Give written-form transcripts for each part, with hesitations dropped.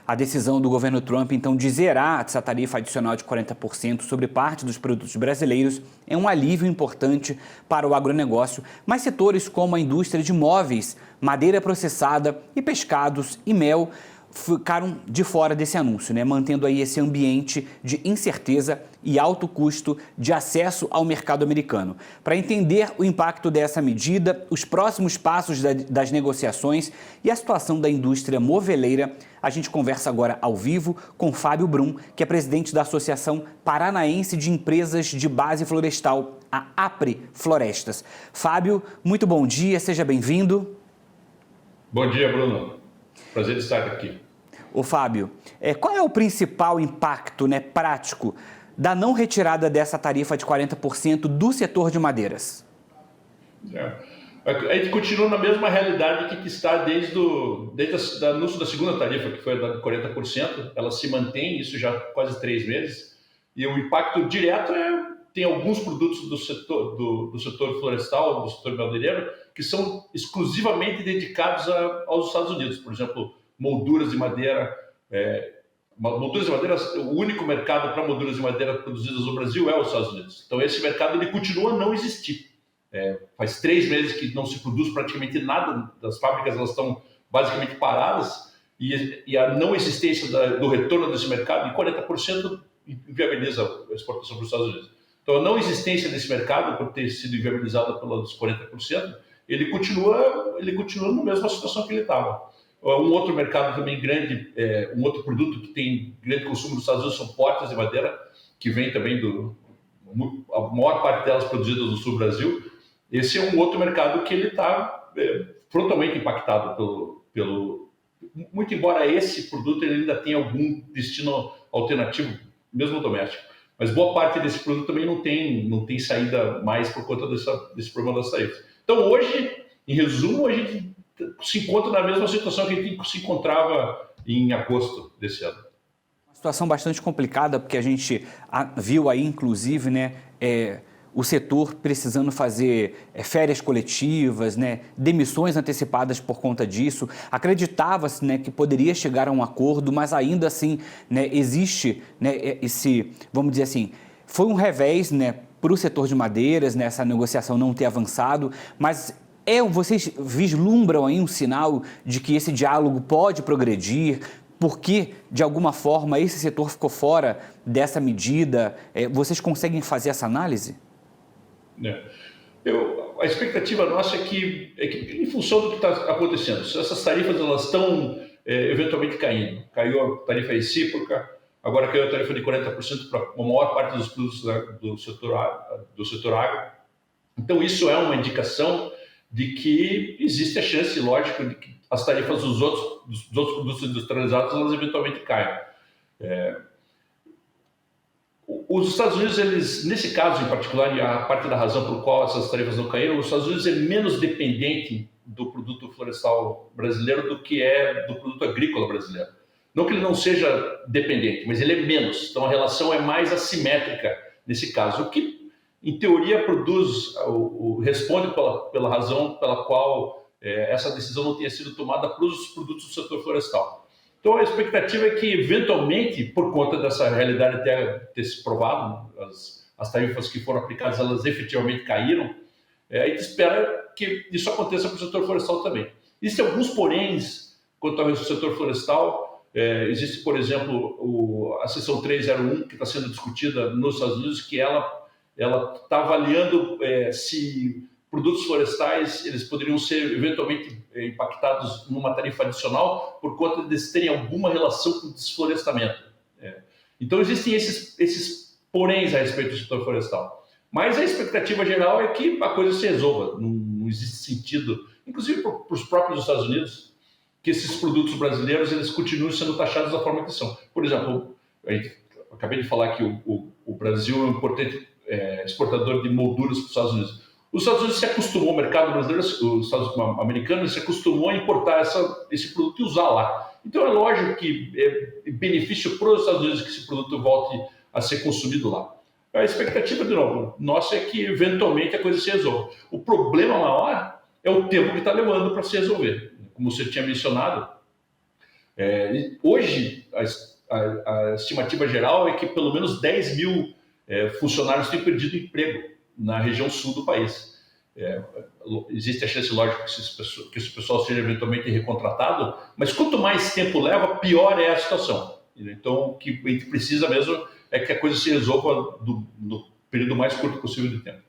A decisão do governo Trump, então, de zerar essa tarifa adicional de 40% sobre parte dos produtos brasileiros é um alívio importante para o agronegócio, mas setores como a indústria de móveis, madeira processada e pescados e mel ficaram de fora desse anúncio, mantendo aí esse ambiente de incerteza e alto custo de acesso ao mercado americano. Para entender o impacto dessa medida, os próximos passos das negociações e a situação da indústria moveleira, a gente conversa agora ao vivo com Fábio Brum, que é presidente da Associação Paranaense de Empresas de Base Florestal, a APRE Florestas. Fábio, muito bom dia, seja bem-vindo. Bom dia, Bruno. Prazer de estar aqui. Ô Fábio, qual é o principal impacto prático da não retirada dessa tarifa de 40% do setor de madeiras? A gente continua na mesma realidade que está desde o anúncio da segunda tarifa, que foi a de 40%. Ela se mantém, isso já há quase 3 meses. E o impacto direto tem alguns produtos do setor florestal, do setor madeireiro, que são exclusivamente dedicados aos Estados Unidos. Por exemplo, molduras de madeira. Molduras de madeira, o único mercado para molduras de madeira produzidas no Brasil é os Estados Unidos. Então esse mercado ele continua a não existir. Faz 3 meses que não se produz praticamente nada, das fábricas elas estão basicamente paradas e a não existência do retorno desse mercado de 40% inviabiliza a exportação para os Estados Unidos. Então a não existência desse mercado, por ter sido inviabilizada pelos 40%, ele continua na mesma situação que ele estava. Um outro mercado também grande, um outro produto que tem grande consumo nos Estados Unidos são portas de madeira, que vem também a maior parte delas produzidas no sul do Brasil. Esse é um outro mercado que ele está frontalmente impactado muito embora esse produto ele ainda tenha algum destino alternativo, mesmo doméstico. Mas boa parte desse produto também não tem saída mais por conta desse problema das tarifas. Então hoje, em resumo, a gente se encontra na mesma situação que a gente se encontrava em agosto desse ano. Uma situação bastante complicada, porque a gente viu aí, inclusive, o setor precisando fazer férias coletivas, demissões antecipadas por conta disso. Acreditava-se que poderia chegar a um acordo, mas ainda assim existe esse, vamos dizer assim, foi um revés para o setor de madeiras, essa negociação não ter avançado, mas vocês vislumbram aí um sinal de que esse diálogo pode progredir, porque, de alguma forma, esse setor ficou fora dessa medida? Vocês conseguem fazer essa análise? A expectativa nossa é que, em função do que está acontecendo, essas tarifas elas estão eventualmente caindo. Caiu a tarifa recíproca, agora caiu a tarifa de 40% para a maior parte dos produtos do setor agro. Então, isso é uma indicação de que existe a chance, lógico, de que as tarifas dos outros produtos industrializados elas eventualmente caiam. Os Estados Unidos, eles, nesse caso em particular, e a parte da razão por qual essas tarifas não caíram, os Estados Unidos é menos dependente do produto florestal brasileiro do que é do produto agrícola brasileiro. Não que ele não seja dependente, mas ele é menos. Então a relação é mais assimétrica nesse caso. O que em teoria, responde pela razão pela qual essa decisão não tenha sido tomada para os produtos do setor florestal. Então, a expectativa é que, eventualmente, por conta dessa realidade ter se provado, as tarifas que foram aplicadas, elas efetivamente caíram, a gente espera que isso aconteça para o setor florestal também. Existem alguns poréns quanto ao setor florestal. Existe, por exemplo, a seção 301, que está sendo discutida nos Estados Unidos, que ela está avaliando se produtos florestais eles poderiam ser eventualmente impactados numa tarifa adicional por conta de eles terem alguma relação com o desflorestamento. Então existem esses poréns a respeito do setor florestal. Mas a expectativa geral é que a coisa se resolva. Não existe sentido, inclusive para os próprios Estados Unidos, que esses produtos brasileiros eles continuem sendo taxados da forma que são. Por exemplo, acabei de falar que o Brasil é um importante exportador de molduras para os Estados Unidos. Os Estados Unidos se acostumou, o mercado brasileiro, os Estados americanos se acostumou a importar esse produto e usar lá. Então é lógico que é benefício para os Estados Unidos que esse produto volte a ser consumido lá. A expectativa, de novo, nossa é que eventualmente a coisa se resolva. O problema maior é o tempo que está levando para se resolver. Como você tinha mencionado, Hoje, a estimativa geral é que pelo menos 10 mil funcionários têm perdido emprego na região sul do país. Existe a chance, lógico, que esse pessoal seja eventualmente recontratado, mas quanto mais tempo leva, pior é a situação. Então, o que a gente precisa mesmo é que a coisa se resolva no período mais curto possível de tempo.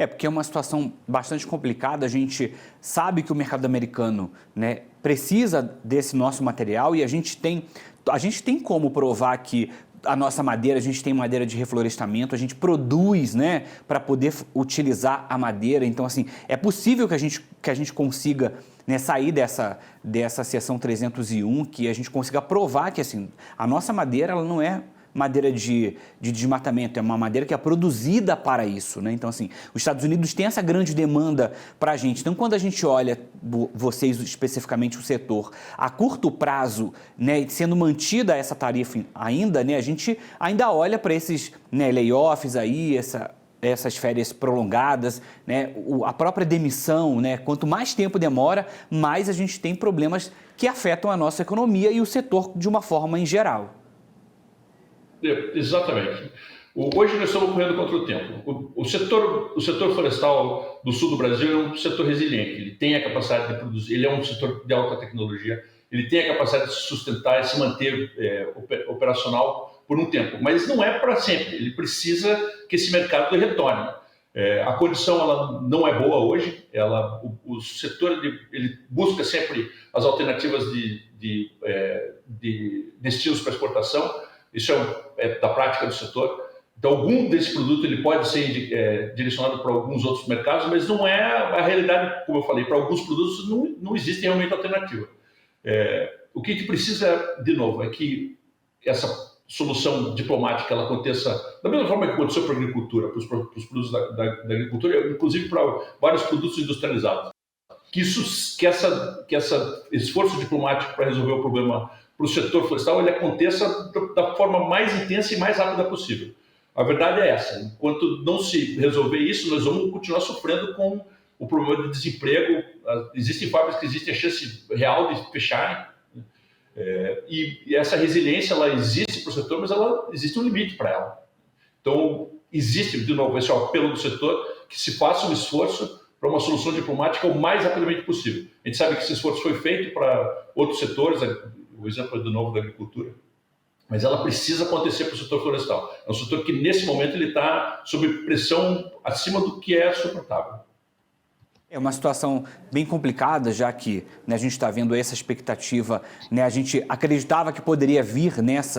Porque é uma situação bastante complicada. A gente sabe que o mercado americano, né, precisa desse nosso material e a gente tem como provar que a nossa madeira, a gente tem madeira de reflorestamento, a gente produz, né, para poder utilizar a madeira. Então, assim, é possível que a gente consiga, né, sair dessa seção 301, que a gente consiga provar que, assim, a nossa madeira, ela não é madeira de desmatamento, é uma madeira que é produzida para isso, né? Então, assim, os Estados Unidos têm essa grande demanda para a gente. Então, quando a gente olha, vocês especificamente o setor, a curto prazo, né, sendo mantida essa tarifa ainda, né, a gente ainda olha para esses, né, layoffs aí, essas férias prolongadas, né, a própria demissão, né, quanto mais tempo demora, mais a gente tem problemas que afetam a nossa economia e o setor de uma forma em geral. Exatamente. Hoje nós estamos correndo contra o tempo. O setor florestal do sul do Brasil é um setor resiliente. Ele tem a capacidade de produzir, ele é um setor de alta tecnologia, ele tem a capacidade de se sustentar e se manter operacional por um tempo. Mas não é para sempre. Ele precisa que esse mercado retorne. A condição ela não é boa hoje. O setor ele busca sempre as alternativas de destinos para exportação. Isso é da prática do setor. Então, algum desse produto ele pode ser direcionado para alguns outros mercados, mas não é a realidade, como eu falei. Para alguns produtos não existe realmente alternativa. O que a gente precisa, de novo, é que essa solução diplomática ela aconteça da mesma forma que aconteceu para a agricultura, para os produtos da agricultura, inclusive para vários produtos industrializados. Que esse esforço diplomático para resolver o problema para o setor florestal ele aconteça da forma mais intensa e mais rápida possível. A verdade é essa. Enquanto não se resolver isso, nós vamos continuar sofrendo com o problema de desemprego. Existem fábricas que existem a chance real de fecharem. E essa resiliência ela existe para o setor, mas existe um limite para ela. Então, existe, de novo, esse apelo do setor que se faça um esforço para uma solução diplomática o mais rapidamente possível. A gente sabe que esse esforço foi feito para outros setores, o exemplo é de novo da agricultura, mas ela precisa acontecer para o setor florestal. É um setor que, nesse momento, ele está sob pressão acima do que é suportável. É uma situação bem complicada, já que, né, a gente está vendo essa expectativa, né, a gente acreditava que poderia vir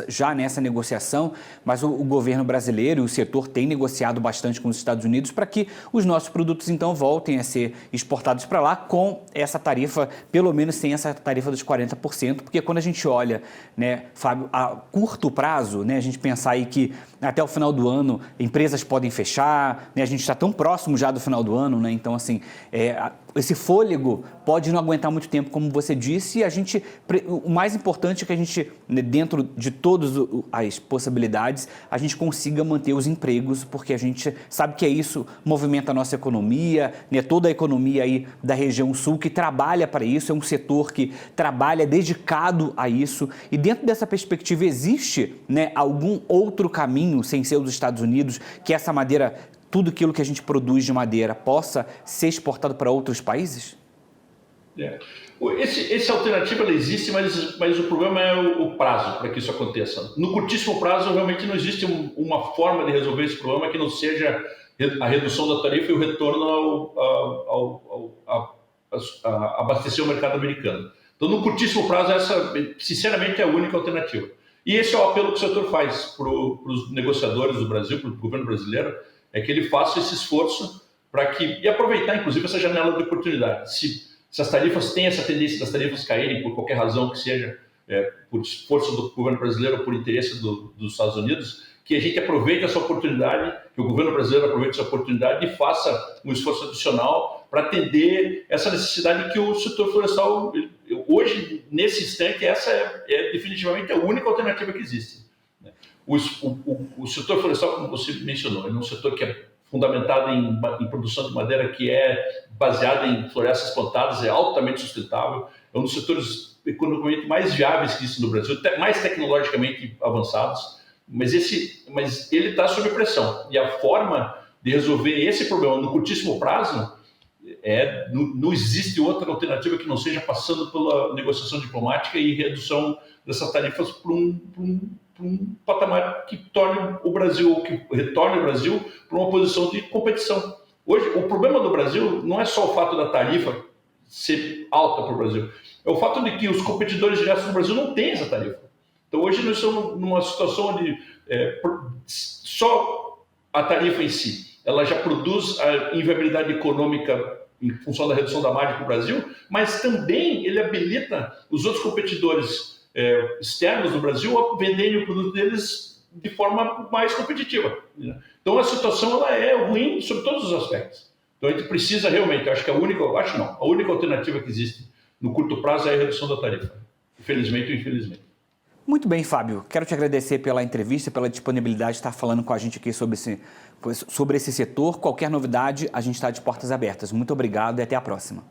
já nessa negociação, mas o governo brasileiro e o setor tem negociado bastante com os Estados Unidos para que os nossos produtos, então, voltem a ser exportados para lá com essa tarifa, pelo menos sem essa tarifa dos 40%, porque quando a gente olha, né, Fábio, a curto prazo, né, a gente pensar aí que até o final do ano empresas podem fechar, né, a gente está tão próximo já do final do ano, né, então, assim, esse fôlego pode não aguentar muito tempo, como você disse, e o mais importante é que a gente, dentro de todas as possibilidades, a gente consiga manter os empregos, porque a gente sabe que isso movimenta a nossa economia, né, toda a economia aí da região sul que trabalha para isso, é um setor que trabalha dedicado a isso, e dentro dessa perspectiva existe, né, algum outro caminho, sem ser os Estados Unidos, que essa madeira, tudo aquilo que a gente produz de madeira possa ser exportado para outros países? Essa alternativa ela existe, mas o problema é o prazo para que isso aconteça. No curtíssimo prazo, realmente não existe uma forma de resolver esse problema que não seja a redução da tarifa e o retorno ao abastecer o mercado americano. Então, no curtíssimo prazo, essa, sinceramente, é a única alternativa. E esse é o apelo que o setor faz para os negociadores do Brasil, para o governo brasileiro, é que ele faça esse esforço e aproveitar, inclusive, essa janela de oportunidade. Se as tarifas têm essa tendência das tarifas caírem por qualquer razão que seja, por esforço do governo brasileiro ou por interesse dos Estados Unidos, que a gente aproveite essa oportunidade, que o governo brasileiro aproveite essa oportunidade e faça um esforço adicional para atender essa necessidade que o setor florestal, hoje, nesse instante, essa é definitivamente a única alternativa que existe. O setor florestal, como você mencionou, é um setor que é fundamentado em produção de madeira que é baseada em florestas plantadas, é altamente sustentável, é um dos setores economicamente mais viáveis que isso no Brasil, mais tecnologicamente avançados, mas ele está sob pressão. E a forma de resolver esse problema no curtíssimo prazo não existe outra alternativa que não seja passando pela negociação diplomática e redução dessas tarifas para um patamar que torne o Brasil, ou que retorne o Brasil para uma posição de competição. Hoje, o problema do Brasil não é só o fato da tarifa ser alta para o Brasil, é o fato de que os competidores diretos do Brasil não têm essa tarifa. Então, hoje nós estamos numa situação onde só a tarifa em si, ela já produz a inviabilidade econômica em função da redução da margem para o Brasil, mas também ele habilita os outros competidores externos do Brasil a venderem o produto deles de forma mais competitiva. Então a situação ela é ruim sobre todos os aspectos. Então a gente precisa realmente, acho que a única alternativa que existe no curto prazo é a redução da tarifa, infelizmente ou infelizmente. Muito bem, Fábio. Quero te agradecer pela entrevista, pela disponibilidade de estar falando com a gente aqui sobre esse setor. Qualquer novidade, a gente está de portas abertas. Muito obrigado e até a próxima.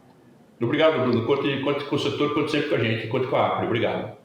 Obrigado, Bruno. Conte com o setor, conte sempre com a gente, conte com a APRE. Obrigado.